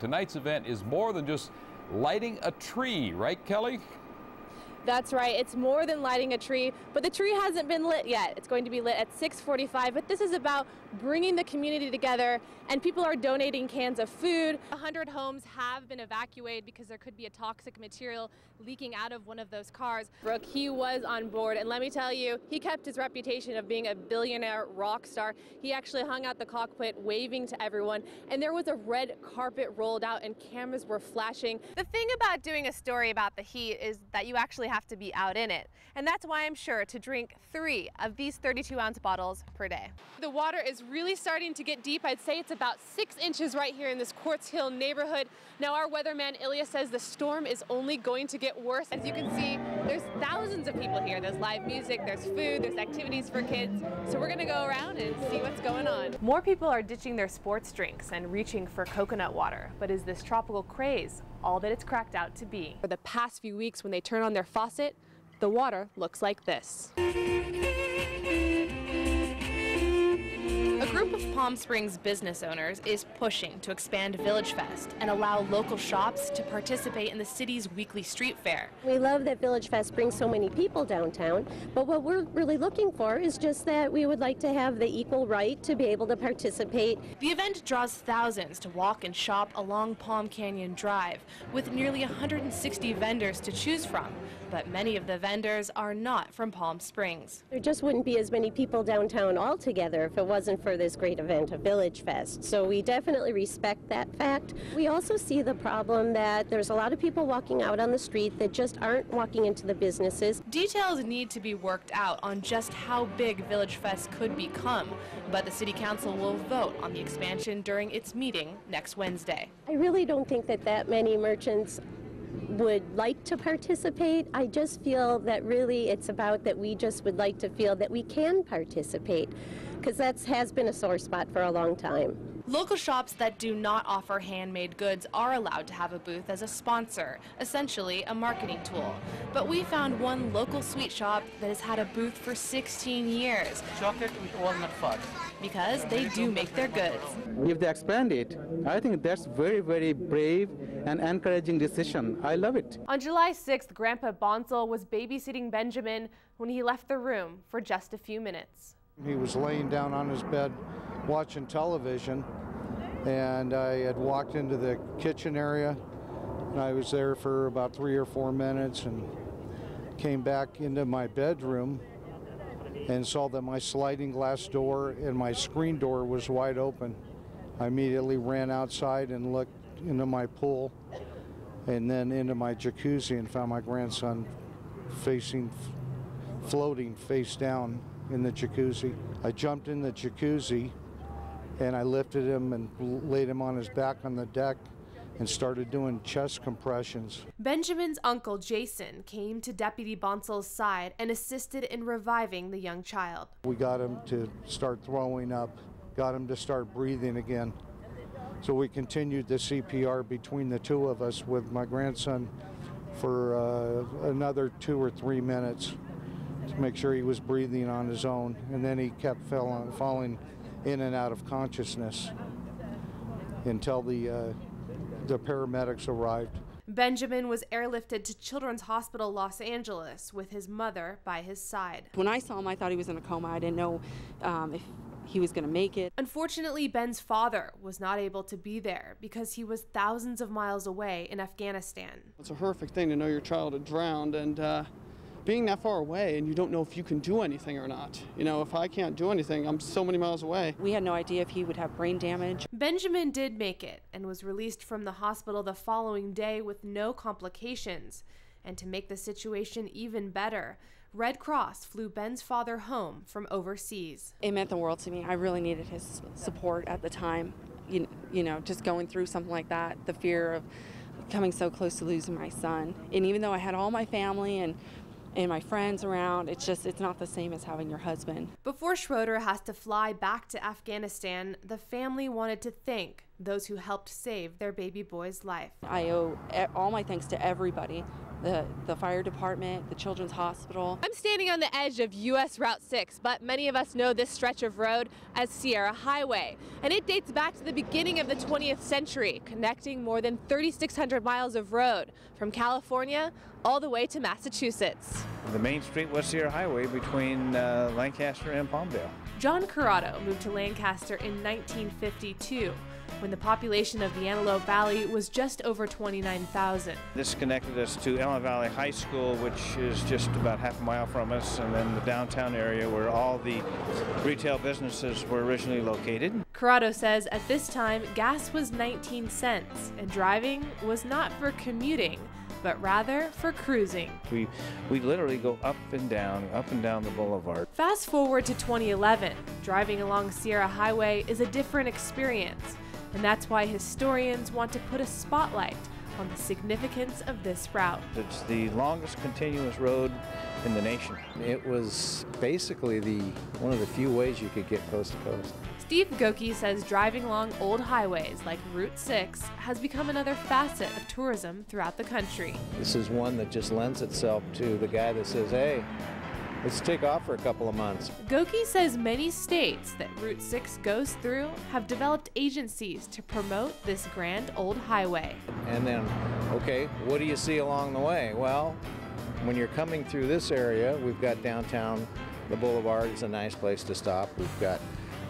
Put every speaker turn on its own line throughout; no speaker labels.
tonight's event is more than just lighting a tree, right, Kelly?
That's right. It's more than lighting a tree, but the tree hasn't been lit yet. It's going to be lit at 6:45, but this is about bringing the community together, and people are donating cans of food. 100 homes have been evacuated because there could be a toxic material leaking out of one of those cars. Brooke, he was on board, and let me tell you, he kept his reputation of being a billionaire rock star. He actually hung out the cockpit waving to everyone, and there was a red carpet rolled out and cameras were flashing. The thing about doing a story about the heat is that you actually have to be out in it, and that's why I'm sure to drink 3 of these 32-ounce bottles per day. The water is really starting to get deep. I'd say it's about 6 inches right here in this Quartz Hill neighborhood. Now our weatherman Ilya says the storm is only going to get worse. As you can see, there's thousands of people here. There's live music, there's food, there's activities for kids. So we're gonna go around and see what's going on. More people are ditching their sports drinks and reaching for coconut water. But is this tropical craze all that it's cracked out to be? For the past few weeks, when they turn on their faucet, the water looks like this. A group of Palm Springs business owners is pushing to expand Village Fest and allow local shops to participate in the city's weekly street fair.
We love that Village Fest brings so many people downtown, but what we're really looking for is just that we would like to have the equal right to be able to participate.
The event draws thousands to walk and shop along Palm Canyon Drive, with nearly 160 vendors to choose from. But many of the vendors are not from Palm Springs.
There just wouldn't be as many people downtown altogether if it wasn't for this great event of Village Fest. So we definitely respect that fact. We also see the problem that there's a lot of people walking out on the street that just aren't walking into the businesses.
Details need to be worked out on just how big Village Fest could become, but the City Council will vote on the expansion during its meeting next Wednesday.
I really don't think that that many merchants would like to participate. I just feel that really it's about that we just would like to feel that we can participate, because that has been a sore spot for a long time.
Local shops that do not offer handmade goods are allowed to have a booth as a sponsor, essentially a marketing tool. But we found one local sweet shop that has had a booth for 16 years.
Chocolate with walnut fudge.
Because they do make their goods.
If they expand it, I think that's very, very brave and encouraging decision. I love it.
On July 6th, Grandpa Bonsall was babysitting Benjamin when he left the room for just a few minutes.
He was laying down on his bed watching television, and I had walked into the kitchen area, and I was there for about 3 or 4 minutes and came back into my bedroom and saw that my sliding glass door and my screen door was wide open. I immediately ran outside and looked into my pool and then into my jacuzzi and found my grandson floating face down in the jacuzzi. I jumped in the jacuzzi and I lifted him and laid him on his back on the deck and started doing chest compressions.
Benjamin's uncle Jason came to Deputy Bonsall's side and assisted in reviving the young child.
We got him to start throwing up, got him to start breathing again. So we continued the CPR between the two of us with my grandson for another 2 or 3 minutes to make sure he was breathing on his own, and then he kept falling in and out of consciousness until the paramedics arrived.
Benjamin was airlifted to Children's Hospital Los Angeles with his mother by his side.
When I saw him, I thought he was in a coma. I didn't know if he was going to make it.
Unfortunately, Ben's father was not able to be there because he was thousands of miles away in Afghanistan.
It's a horrific thing to know your child had drowned, and being that far away and you don't know if you can do anything or not. You know, if I can't do anything, I'm so many miles away.
We had no idea if he would have brain damage.
Benjamin did make it and was released from the hospital the following day with no complications. And to make the situation even better, Red Cross flew Ben's father home from overseas.
It meant the world to me. I really needed his support at the time. You know, just going through something like that, the fear of coming so close to losing my son. And even though I had all my family and my friends around, it's not the same as having your husband.
Before Schroeder has to fly back to Afghanistan, the family wanted to thank
those who helped save their baby boy's life.
I owe all my thanks to everybody, the fire department, the Children's Hospital.
I'm standing on the edge of US Route 6, but many of us know this stretch of road as Sierra Highway. And it dates back to the beginning of the 20th century, connecting more than 3,600 miles of road from California all the way to Massachusetts.
The main street was Sierra Highway between Lancaster and Palmdale.
John Corrado moved to Lancaster in 1952, when the population of the Antelope Valley was just over 29,000.
This connected us to Antelope Valley High School, which is just about half a mile from us, and then the downtown area where all the retail businesses were originally located.
Corrado says at this time, gas was 19 cents, and driving was not for commuting, but rather for cruising.
We literally go up and down the boulevard.
Fast forward to 2011, driving along Sierra Highway is a different experience. And that's why historians want to put a spotlight on the significance of this route.
It's the longest continuous road in the nation.
It was basically one of the few ways you could get coast to coast.
Steve Goki says driving along old highways like Route 6 has become another facet of tourism throughout the country.
This is one that just lends itself to the guy that says, hey, let's take off for a couple of months.
Goki says many states that Route 6 goes through have developed agencies to promote this grand old highway.
And then, okay, what do you see along the way? Well, when you're coming through this area, we've got downtown. The boulevard is a nice place to stop. We've got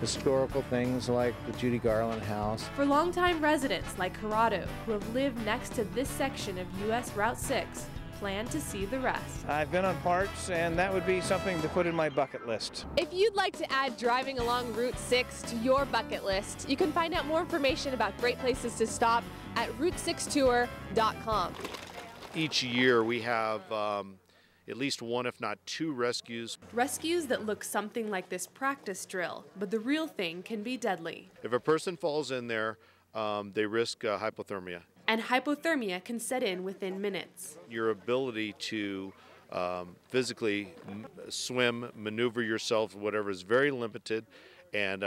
historical things like the Judy Garland House.
For longtime residents like Corrado, who have lived next to this section of US Route 6, plan to see the rest.
I've been on parts, and that would be something to put in my bucket list.
If you'd like to add driving along Route 6 to your bucket list, you can find out more information about great places to stop at route6tour.com.
Each year we have at least one, if not two, rescues.
Rescues that look something like this practice drill, but the real thing can be deadly.
If a person falls in there, they risk hypothermia.
And hypothermia can set in within minutes.
Your ability to physically swim, maneuver yourself, whatever, is very limited, and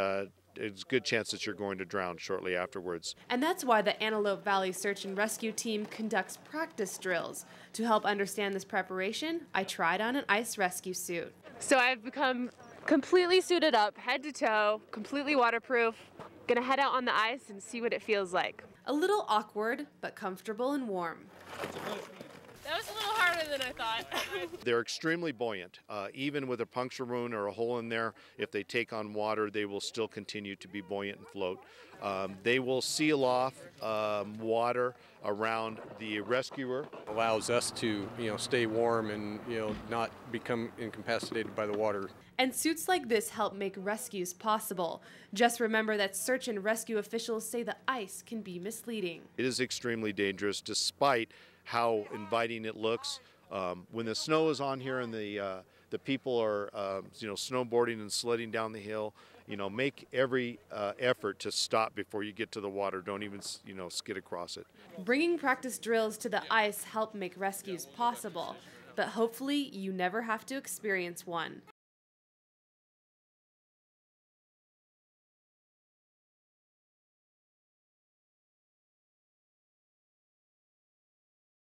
it's a good chance that you're going to drown shortly afterwards.
And that's why the Antelope Valley Search and Rescue Team conducts practice drills. To help understand this preparation, I tried on an ice rescue suit. So I've become completely suited up, head to toe, completely waterproof. Gonna head out on the ice and see what it feels like. A little awkward, but comfortable and warm.
That was a little harder than I thought.
They're extremely buoyant. Even with a puncture wound or a hole in there, if they take on water, they will still continue to be buoyant and float. They will seal off water around the rescuer.
Allows us to, stay warm and, not become incapacitated by the water.
And suits like this help make rescues possible. Just remember that search and rescue officials say the ice can be misleading.
It is extremely dangerous despite how inviting it looks. When the snow is on here and the people are snowboarding and sledding down the hill, make every effort to stop before you get to the water. Don't even skid across it.
Bringing practice drills to the ice help make rescues possible, but hopefully you never have to experience one.